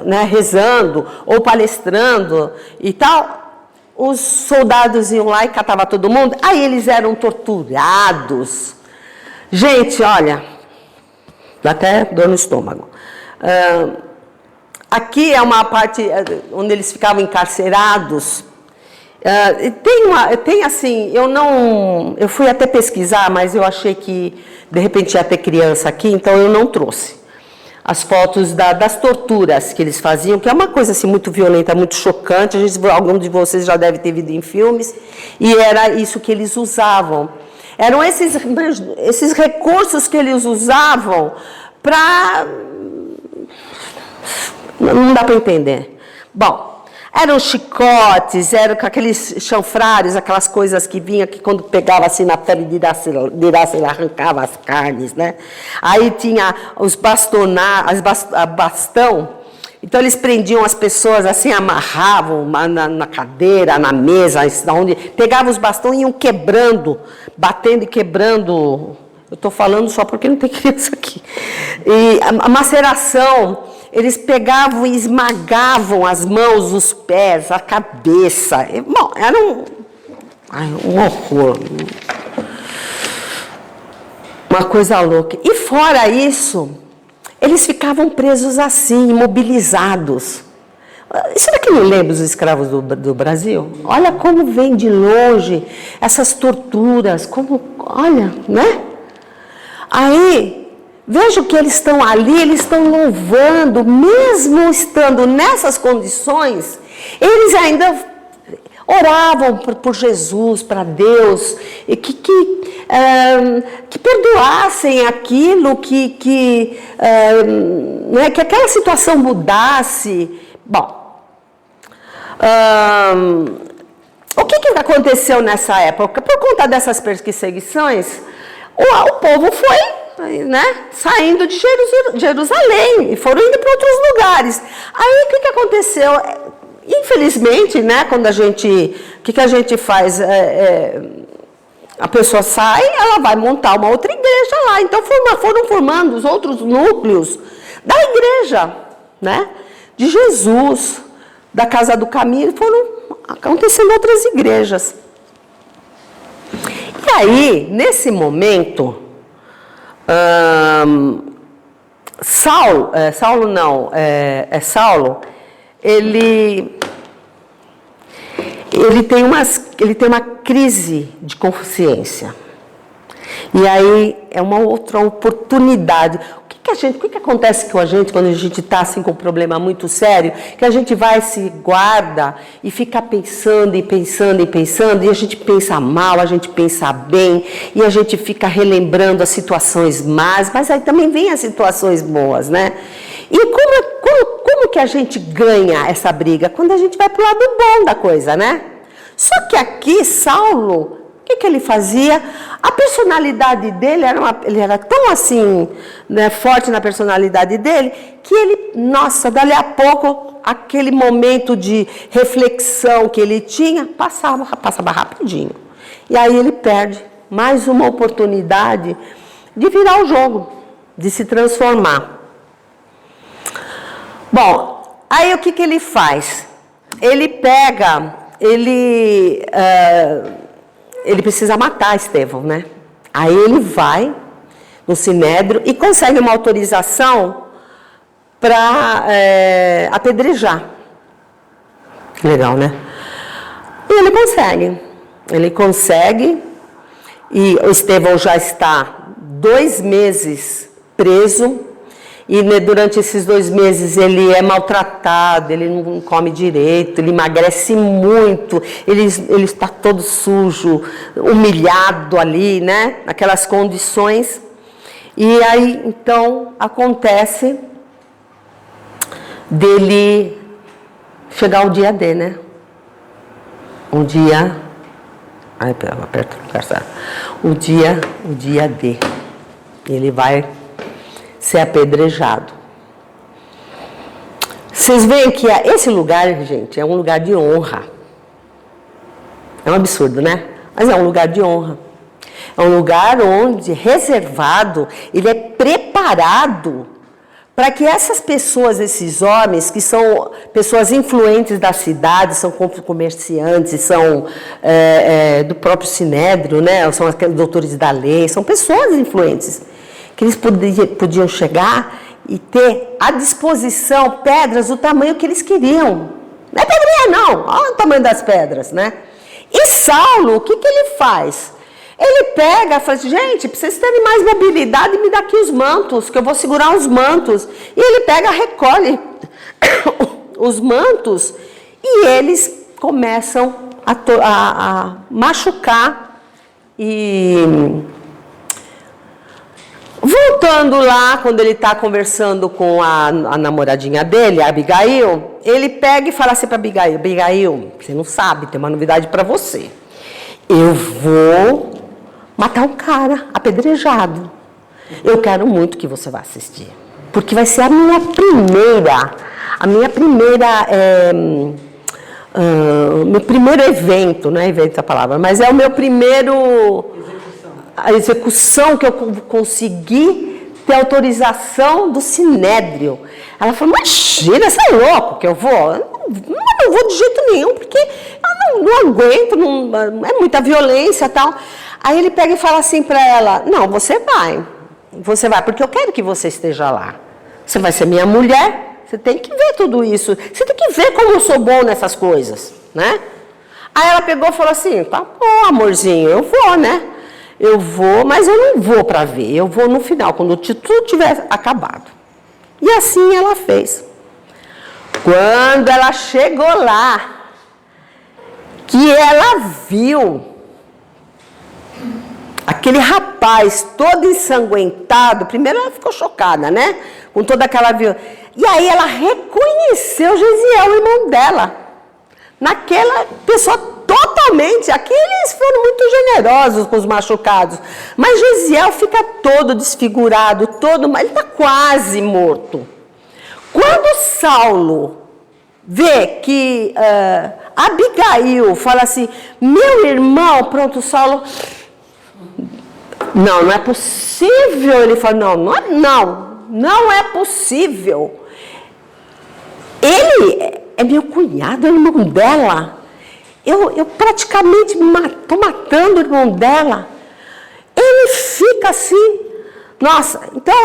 né, rezando ou palestrando e tal, os soldados iam lá e catavam todo mundo, aí eles eram torturados. Gente, olha, Dá até dor no estômago. Aqui é uma parte onde eles ficavam encarcerados. Tem assim, eu fui até pesquisar, mas eu achei que de repente ia ter criança aqui, então eu não trouxe as fotos das torturas que eles faziam, que é uma coisa assim muito violenta, muito chocante. Algum de vocês já deve ter visto em filmes, e era isso que eles usavam. Eram esses recursos que eles usavam para... Não dá para entender. Bom, eram chicotes, eram aqueles chanfrares, aquelas coisas que vinham, que quando pegava assim na pele de Irace, ele arrancava as carnes, né? Aí tinha os bastão. Então eles prendiam as pessoas assim, amarravam na cadeira, na mesa, onde pegavam os bastões e iam quebrando, batendo e quebrando. Eu estou falando só porque não tem criança aqui. E a maceração, eles pegavam e esmagavam as mãos, os pés, a cabeça. Bom, era um horror. Uma coisa louca. E fora isso, eles ficavam presos assim, imobilizados. Será que não lembra os escravos do Brasil? Olha como vem de longe essas torturas, olha, né? Aí, vejo que eles estão ali, eles estão louvando, mesmo estando nessas condições, eles ainda oravam por Jesus, para Deus, e que perdoassem aquilo, que aquela situação mudasse. Bom, o que aconteceu nessa época? Por conta dessas perseguições, o povo foi, né, saindo de Jerusalém e foram indo para outros lugares. Aí o que aconteceu? Infelizmente, né, quando o que a gente faz? A pessoa sai, ela vai montar uma outra igreja lá. Então foram formando os outros núcleos da igreja, né, de Jesus, da Casa do Caminho, foram acontecendo outras igrejas. E aí, nesse momento, Saulo, ele tem uma crise de consciência. E aí é uma outra oportunidade. O que acontece com a gente quando a gente está assim com um problema muito sério? Que a gente vai, se guarda e fica pensando e pensando e pensando, e a gente pensa mal, a gente pensa bem, e a gente fica relembrando as situações más, mas aí também vem as situações boas, né? E como que a gente ganha essa briga? Quando a gente vai para o lado bom da coisa, né? Só que aqui, Saulo, o que ele fazia? A personalidade dele ele era tão assim, né, forte na personalidade dele, que dali a pouco, aquele momento de reflexão que ele tinha, passava rapidinho. E aí ele perde mais uma oportunidade de virar o jogo, de se transformar. Bom, aí o que ele faz? Ele pega, ele precisa matar Estevão, né? Aí ele vai no Sinédrio e consegue uma autorização para apedrejar. Legal, né? E ele consegue, e o Estevão já está 2 meses preso, e durante esses 2 meses ele é maltratado, ele não come direito, ele emagrece muito, ele está todo sujo, humilhado ali, né? Naquelas condições. E aí, então, acontece dele chegar o dia D, né? Um dia... Ai, aperta o lugar, sabe? O dia D. Ele vai ser apedrejado. Vocês veem que esse lugar, gente, é um lugar de honra. É um absurdo, né? Mas é um lugar de honra. É um lugar onde, reservado, ele é preparado para que essas pessoas, esses homens, que são pessoas influentes da cidade, são comerciantes, são do próprio Sinédrio, né? São aqueles doutores da lei, são pessoas influentes, que eles podiam chegar e ter à disposição pedras do tamanho que eles queriam. Não é pedrinha não, olha o tamanho das pedras, né? E Saulo, o que ele faz? Ele pega e fala assim, gente, pra vocês terem mais mobilidade, me dá aqui os mantos, que eu vou segurar os mantos. E ele pega, recolhe os mantos e eles começam a machucar. E voltando lá, quando ele está conversando com a namoradinha dele, a Abigail, ele pega e fala assim para Abigail, Abigail, você não sabe, tem uma novidade para você. Eu vou matar um cara apedrejado. Eu quero muito que você vá assistir, porque vai ser a minha primeira meu primeiro evento, não é evento essa palavra, mas é o meu primeiro a execução que eu consegui ter autorização do Sinédrio. Ela falou, imagina, você é louco que eu vou? Eu não vou de jeito nenhum, porque eu não aguento, é muita violência e tal. Aí ele pega e fala assim para ela, não, você vai, porque eu quero que você esteja lá. Você vai ser minha mulher. Você tem que ver tudo isso. Você tem que ver como eu sou bom nessas coisas, né? Aí ela pegou e falou assim, tá bom, amorzinho, eu vou, né? Eu vou, mas eu não vou para ver. Eu vou no final, quando tudo tiver acabado. E assim ela fez. Quando ela chegou lá, que ela viu aquele rapaz todo ensanguentado, primeiro ela ficou chocada, né? Com toda aquela violência. E aí ela reconheceu Gesiel, o irmão dela. Naquela pessoa totalmente, aqui eles foram muito generosos com os machucados. Mas Gesiel fica todo desfigurado, ele está quase morto. Quando Saulo vê que Abigail fala assim, meu irmão, pronto, Saulo... Não é possível. Ele fala, não é possível. Ele é meu cunhado, é o irmão dela. Eu praticamente estou matando o irmão dela. Ele fica assim. Nossa, então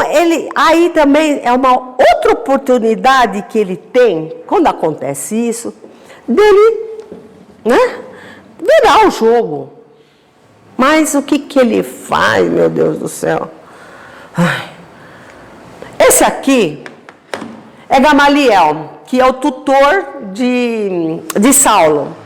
aí também é uma outra oportunidade que ele tem, quando acontece isso, dele, né, virar o jogo. Mas o que ele faz, meu Deus do céu? Ai. Esse aqui é Gamaliel, que é o tutor de Saulo.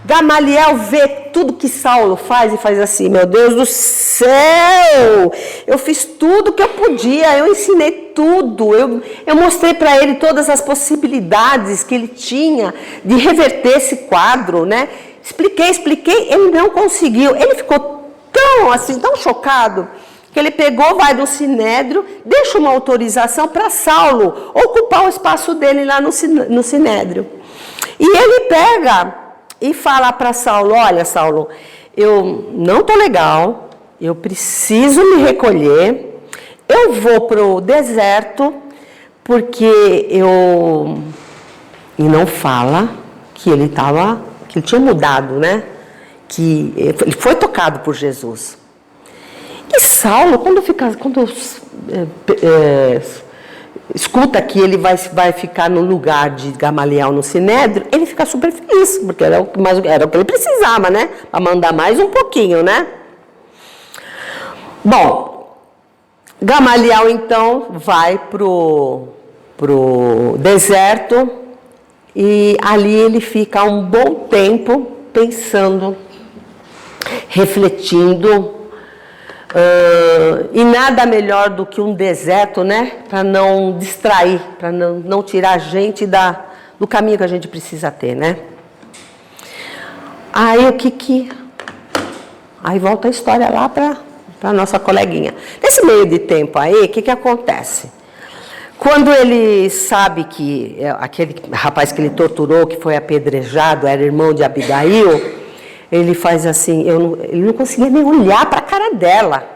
Gamaliel vê tudo que Saulo faz e faz assim, meu Deus do céu, eu fiz tudo que eu podia, eu ensinei tudo, eu mostrei para ele todas as possibilidades que ele tinha de reverter esse quadro, né? Expliquei, ele não conseguiu, ele ficou tão chocado, que ele pegou, vai no Sinédrio, deixa uma autorização para Saulo ocupar o espaço dele lá no Sinédrio. E ele pega e fala para Saulo, olha Saulo, eu não estou legal, eu preciso me recolher, eu vou para o deserto, porque E não fala que ele tinha mudado, né? Que ele foi tocado por Jesus. E Saulo, quando escuta que ele vai ficar no lugar de Gamaliel no Sinédrio, ele fica super feliz, porque era o que ele precisava, né? Para mandar mais um pouquinho, né? Bom, Gamaliel então vai pro deserto e ali ele fica um bom tempo pensando, refletindo. E nada melhor do que um deserto, né? Para não distrair, para não tirar a gente do caminho que a gente precisa ter, né? Aí Aí volta a história lá para a nossa coleguinha. Nesse meio de tempo aí, o que acontece? Quando ele sabe que aquele rapaz que ele torturou, que foi apedrejado, era irmão de Abigail, ele faz assim, ele não conseguia nem olhar para a cara dela.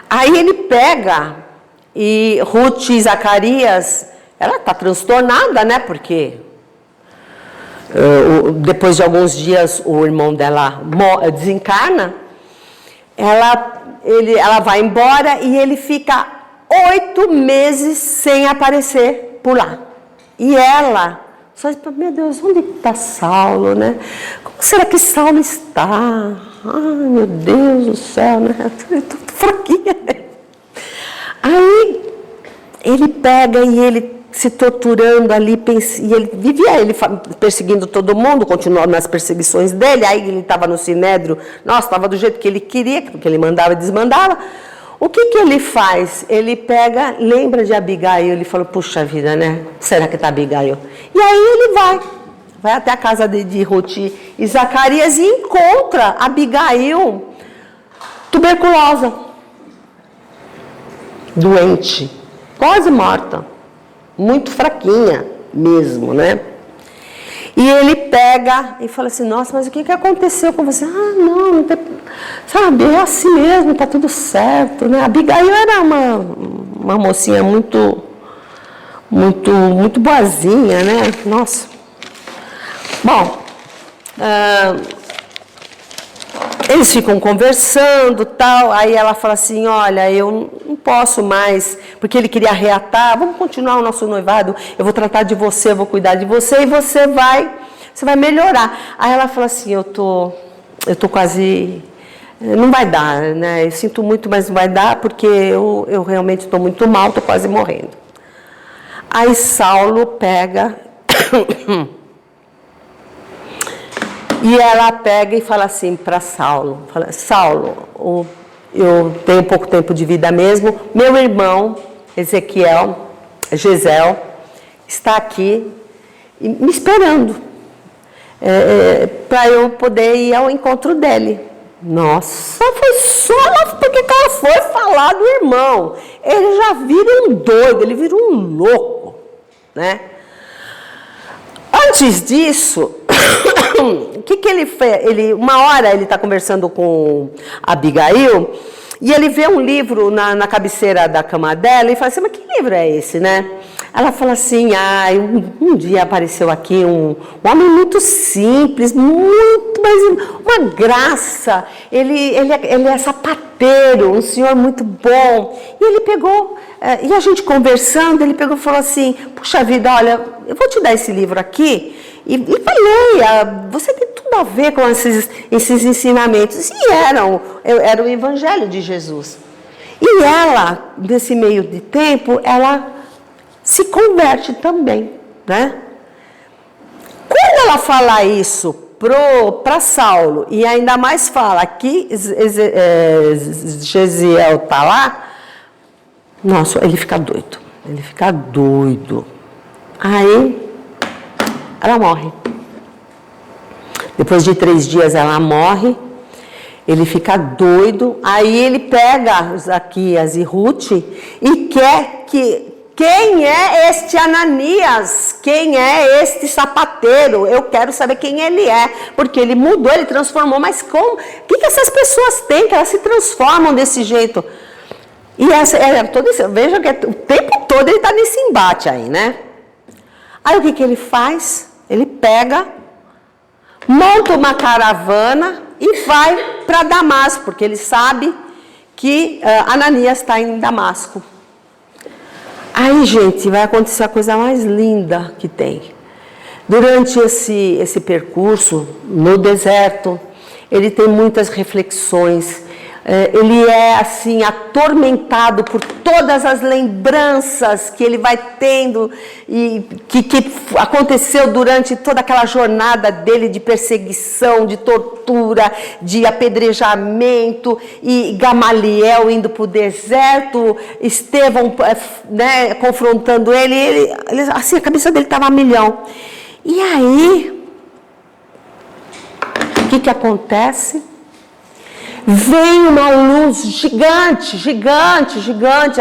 Aí ele pega e Ruth e Zacarias, ela está transtornada, né? Porque depois de alguns dias o irmão dela desencarna. ela vai embora e ele fica 8 meses sem aparecer por lá. E ela só diz, meu Deus, onde está Saulo, né? Como será que Saulo está? Ai, meu Deus do céu, né? Eu tô fraquinha. Aí ele pega e ele se torturando ali, e ele vivia perseguindo todo mundo, continuando nas perseguições dele, aí ele estava no Sinédrio, nossa, estava do jeito que ele queria, porque ele mandava e desmandava. O que ele faz? Ele pega, lembra de Abigail, ele falou, puxa vida, né? Será que está Abigail? E aí ele vai até a casa de Ruth e Zacarias e encontra Abigail tuberculosa, doente, quase morta, muito fraquinha mesmo, né? E ele pega e fala assim, nossa, mas o que aconteceu com você? Ah, não tem... Sabe, é assim mesmo, tá tudo certo, né? A Abigail era uma mocinha muito boazinha, né? Nossa. Bom, eles ficam conversando, tal, aí ela fala assim, olha, eu não posso mais, porque ele queria reatar, vamos continuar o nosso noivado, eu vou tratar de você, eu vou cuidar de você, e você vai melhorar. Aí ela fala assim, eu tô quase, não vai dar, né, eu sinto muito, mas não vai dar, porque eu realmente estou muito mal, estou quase morrendo. Aí Saulo pega... E ela pega e fala assim para Saulo, Saulo, eu tenho pouco tempo de vida mesmo, meu irmão Gesel, está aqui me esperando, para eu poder ir ao encontro dele. Nossa, foi só porque ela foi falar do irmão. Ele já vira um doido, ele vira um louco, né? Antes disso, o que ele fez? Uma hora ele está conversando com Abigail e ele vê um livro na cabeceira da cama dela e fala assim, mas que livro é esse, né? Ela fala assim, um dia apareceu aqui um homem muito simples, mas uma graça, ele é sapateiro, um senhor muito bom. E ele pegou, e a gente conversando, ele pegou e falou assim, puxa vida, olha, eu vou te dar esse livro aqui, e leia, você tem tudo a ver com esses ensinamentos. E era o Evangelho de Jesus. E ela, nesse meio de tempo, ela se converte também, né? Quando ela fala isso para Saulo, e ainda mais fala que Gesiel está lá, nossa, ele fica doido. Aí, ela morre. Depois de 3 dias ela morre, ele fica doido, aí ele pega Zaquias e Ruth e quer que... Quem é este Ananias? Quem é este sapateiro? Eu quero saber quem ele é, porque ele mudou, ele transformou, mas como? O que essas pessoas têm que elas se transformam desse jeito? E veja que o tempo todo ele está nesse embate aí, né? Aí o que ele faz? Ele pega, monta uma caravana e vai para Damasco, porque ele sabe que Ananias está em Damasco. Aí, gente, vai acontecer a coisa mais linda que tem. Durante esse percurso, no deserto, ele tem muitas reflexões. Ele é, assim, atormentado por todas as lembranças que ele vai tendo e que aconteceu durante toda aquela jornada dele de perseguição, de tortura, de apedrejamento, e Gamaliel indo para o deserto, Estevão, né, confrontando ele, assim, a cabeça dele estava a milhão. E aí, o que acontece? Vem uma luz gigante,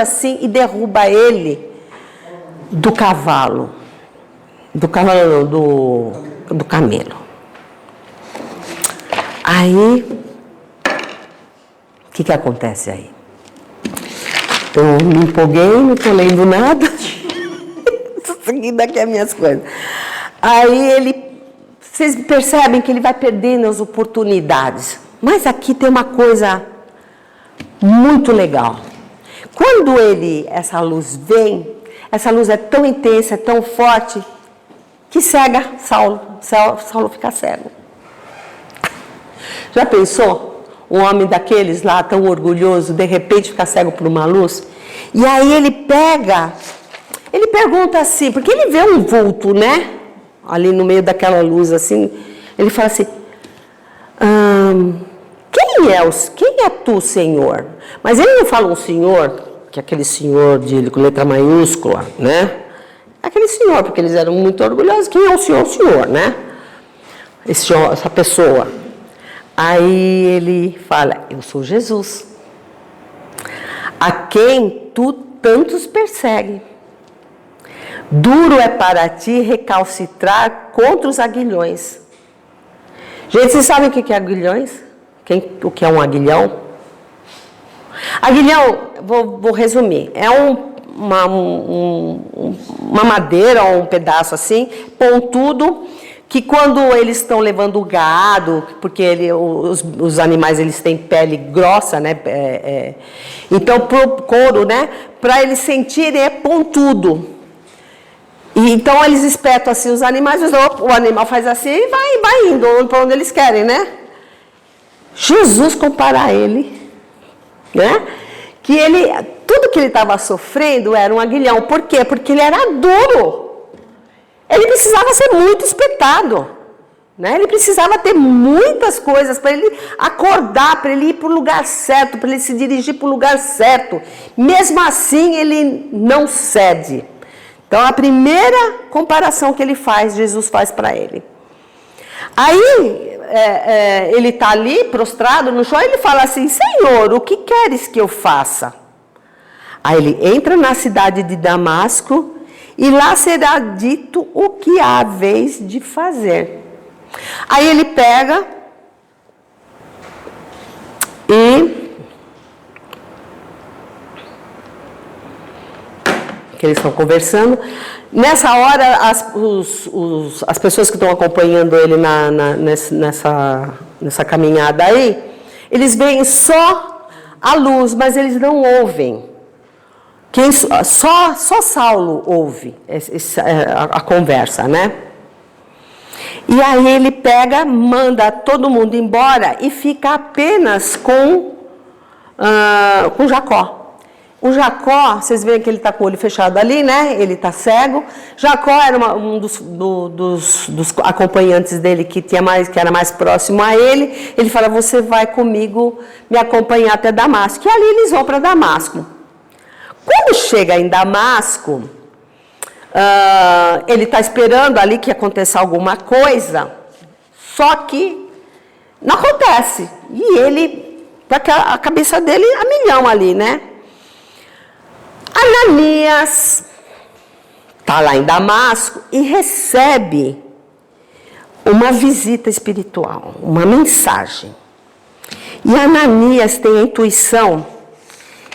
assim, e derruba ele do cavalo. Do camelo. Aí, o que acontece aí? Eu me empolguei, não estou lendo nada. Estou seguindo aqui as minhas coisas. Aí vocês percebem que ele vai perdendo as oportunidades. Mas aqui tem uma coisa muito legal. Quando essa luz vem, essa luz é tão intensa, é tão forte, que cega Saulo. Saulo fica cego. Já pensou? Um homem daqueles lá, tão orgulhoso, de repente fica cego por uma luz? E aí ele pergunta assim, porque ele vê um vulto, né? Ali no meio daquela luz, assim, ele fala assim, quem é tu, Senhor? Mas ele não fala um senhor, que é aquele senhor com letra maiúscula, né? Aquele senhor, porque eles eram muito orgulhosos. Quem é o senhor? O senhor, né? Essa pessoa. Aí ele fala, eu sou Jesus, a quem tu tantos persegue. Duro é para ti recalcitrar contra os aguilhões. Gente, vocês sabem o que é aguilhões? O que é um aguilhão? Aguilhão, vou resumir, é uma madeira ou um pedaço assim, pontudo, que quando eles estão levando o gado, porque os animais eles têm pele grossa, né? Então pro couro, né? Para eles sentirem é pontudo. E então eles espetam assim os animais, o animal faz assim e vai indo para onde eles querem, né? Jesus compara ele, né? Que tudo que ele estava sofrendo era um aguilhão. Por quê? Porque ele era duro. Ele precisava ser muito espetado, né? Ele precisava ter muitas coisas para ele acordar, para ele ir para o lugar certo, para ele se dirigir para o lugar certo. Mesmo assim, ele não cede. Então, a primeira comparação que Jesus faz para ele. Aí, ele está ali, prostrado no chão, e ele fala assim, Senhor, o que queres que eu faça? Aí ele entra na cidade de Damasco, e lá será dito o que há vez de fazer. Aí ele pega que eles estão conversando. Nessa hora, as pessoas que estão acompanhando ele nessa caminhada aí, eles veem só a luz, mas eles não ouvem. Só Saulo ouve a conversa, né? E aí ele manda todo mundo embora e fica apenas com Jacó. O Jacó, vocês veem que ele está com o olho fechado ali, né? Ele está cego. Jacó era um dos acompanhantes dele que era mais próximo a ele. Ele fala, você vai comigo me acompanhar até Damasco. E ali eles vão para Damasco. Quando chega em Damasco, ele está esperando ali que aconteça alguma coisa, só que não acontece. E ele, a cabeça dele a milhão ali, né? Ananias está lá em Damasco e recebe uma visita espiritual, uma mensagem. E Ananias tem a intuição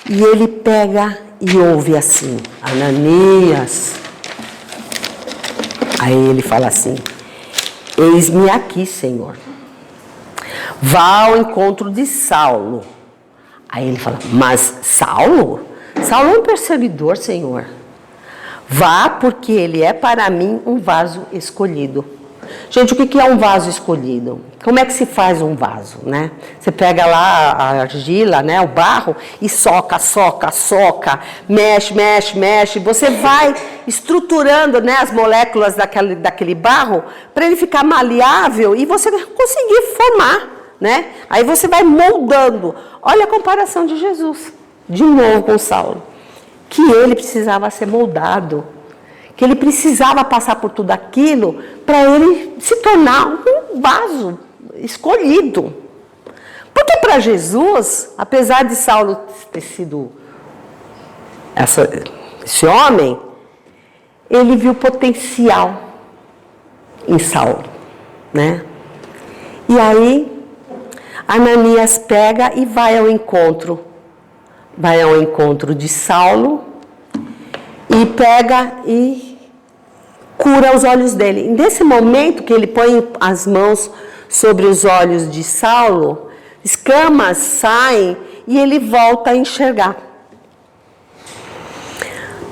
e ele pega e ouve assim, Ananias. Aí ele fala assim, eis-me aqui, Senhor. Vá ao encontro de Saulo. Aí ele fala, mas Saulo? Saulo é um perseguidor, Senhor. Vá, porque ele é para mim um vaso escolhido. Gente, o que é um vaso escolhido? Como é que se faz um vaso, né? Você pega lá a argila, né, o barro, e soca, mexe. Você vai estruturando, né, as moléculas daquele barro para ele ficar maleável e você conseguir formar, né? Aí você vai moldando. Olha a comparação de Jesus, de novo com Saulo. Que ele precisava ser moldado. Que ele precisava passar por tudo aquilo para ele se tornar um vaso escolhido. Porque para Jesus, apesar de Saulo ter sido esse homem, ele viu potencial em Saulo, né? E aí, Ananias pega e vai ao encontro de Saulo e pega e cura os olhos dele. Nesse momento que ele põe as mãos sobre os olhos de Saulo, escamas saem e ele volta a enxergar.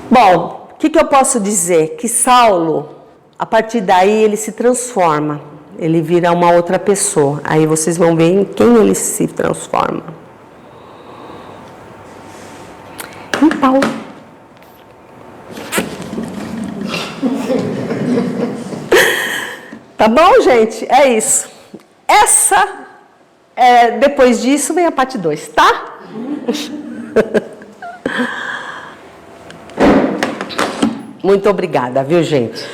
Bom, o que eu posso dizer? Que Saulo, a partir daí, ele se transforma. Ele vira uma outra pessoa. Aí vocês vão ver em quem ele se transforma. Em Paulo. Tá bom, gente? É isso. Depois disso vem a parte 2, tá? Muito obrigada, viu, gente?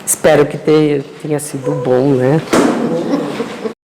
Espero que tenha sido bom, né?